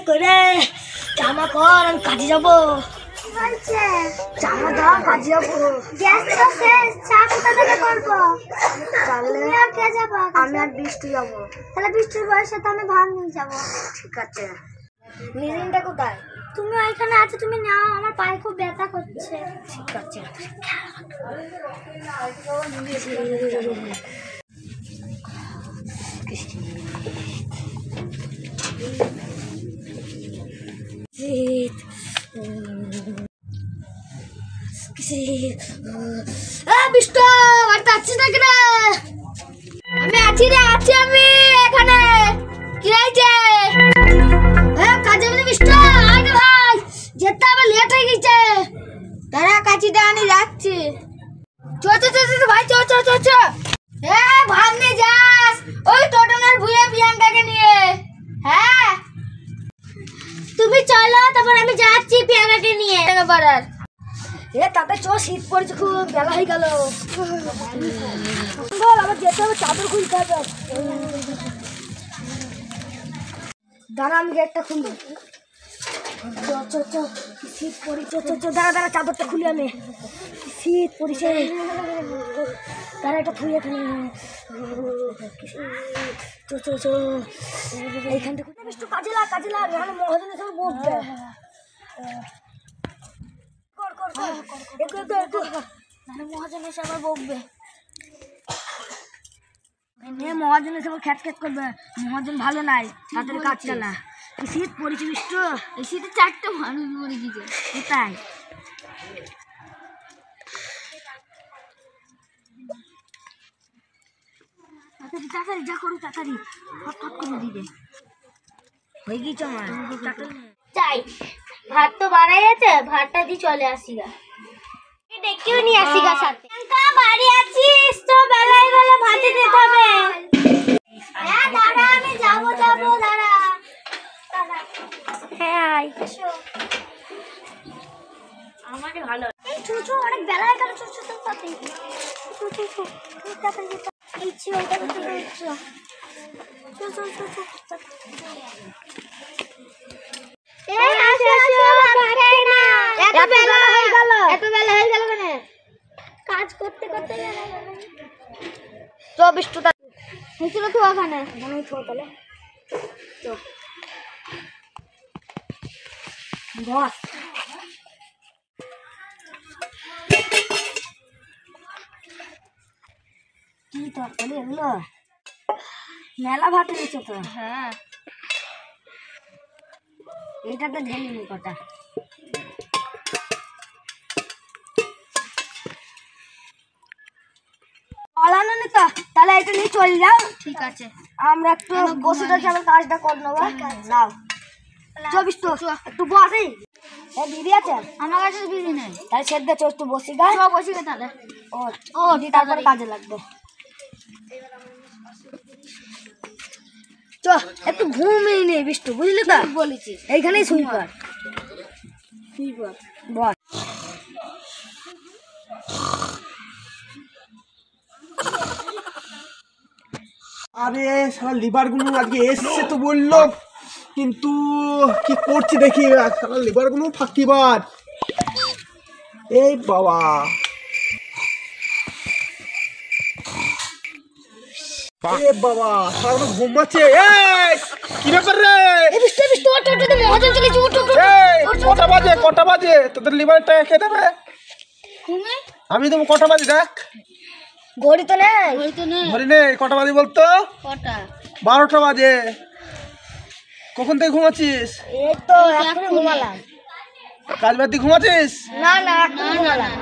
করে জামা কর, আমি কাজে যাবো। জামা দাও, কাজে যাবো। গ্যাস তো শেষ, চা কোথা থেকে করবো? তুমি আর কে যাবো? আমি আর বৃষ্টি যাবো। তাহলে বৃষ্টির বয়সে তো আমি ভাত নিয়ে যাবো। ঠিক আছে। মিরিনটা কোথায়? তুমি ওইখানে আছো, তুমি নাও, আমার পায়ে খুব ব্যথা করছে। ঠিক আছে। বিষ্ণু বাড়িতে আছিস নাকি রে? আমি আছি রে, আছি আমি এখানে। কি হয়েছে? কাজে মানে বিষ্ণু আয় রে ভাই, যেতে হবে, লেট হয়ে গেছে। দাঁড়া, কাচিটা আনি যাচ্ছি। ভাই চ। ভাত নিয়ে যাস ওই টোটনের ভুয়ে প্রিয়াঙ্কাকে নিয়ে। হ্যাঁ তুমি চলো, তারপর আমি যাচ্ছি প্রিয়াঙ্কাকে নিয়ে। পাড়ার তাতে চ, শীত পড়েছে খুব, বেলা হয়ে গেল। আমার যেতে হবে, চাদর খুলতে হবে। দাঁড়া, আমি গেটটা খুলবো। শীত পড়েছে, দাঁড়া চাদরটা খুলি আমি। শীত পড়েছে, দাঁড়া এটা খুলি এখানে। এইখান থেকে কাজে লাগ, এখানে মহাজনের সঙ্গে বসবে। মহাজন এসে আবার বকবে। মহাজন এসে আবার খ্যাট করবে। মহাজন ভালো নাই, তাড়াতাড়ি কাজ চালা। শীত পড়েছে বিষ্ণু, এই শীতে 4টে মানুষ মরে গেছে। কোথায়? তাড়াতাড়ি যা করো, তাড়াতাড়ি ফট করে দিবে। হয়ে গেছে আমার চাই। ভাত তো বাড়াই আছে, ভাতটা দিয়ে চলে আসি গা, ডেকেও নিয়ে আসি গা সাথে। বাড়ি আছিস তো? বেলায় বেলা ভাতে দিতে হবে। হ্যাঁ দাঁড়া, আমি যাবো দাঁড়া। হ্যাঁ আমার ভালো। এই ছোট অনেক বেলা হয়ে গেল, ছোট সাথে কাজ করতে করতে তো বিষ্ণুটা নিচে তো ওখানে তাহলে বস। কি তরকারি এগুলো? মেলা ভাত হয়েছে তো। হ্যাঁ এটাতে ঢেলে নি কটা। পালানো নি তো, তাহলে এটা নিয়ে চলে যাও। ঠিক আছে, আমরা একটু বসে যাবো, কাজটা করে নেবো। নাও চব্বিশ তো একটু বসে। দিদি আছে? আমার কাছে দিদি নেই। তাহলে সেদ্ধ চো, একটু বসি গা। বসি গা তাহলে। ও তারপরে কাজে লাগবে। চ একটু ঘুমিয়ে নেই বিষ্ণু, বুঝলি তো? বলেছি এইখানেই শুই পর। বস। আরে সারা লিভার গুলো আজকে এসছে তো বললো, কিন্তু কি করছি দেখি, সারা লিভার গুলো ফাঁকিবাজ। এই বাবা, বাবা সারা ঘুমাচ্ছে। কি ব্যাপার রে? কটা বাজে তোদের লিভারটা খেয়ে দেবে? আমি দেবো। কটা বাজে দেখ, ঘড়ি তো নেই। ঘড়ি নেই, কটা বাজে বলতো? 12টা বাজে। কখন থেকে ঘুমাচ্ছিস? এই তো এখন ঘুমালাম। কাজ বাদ দিয়ে ঘুমাচ্ছিস? না এখন ঘুমালাম।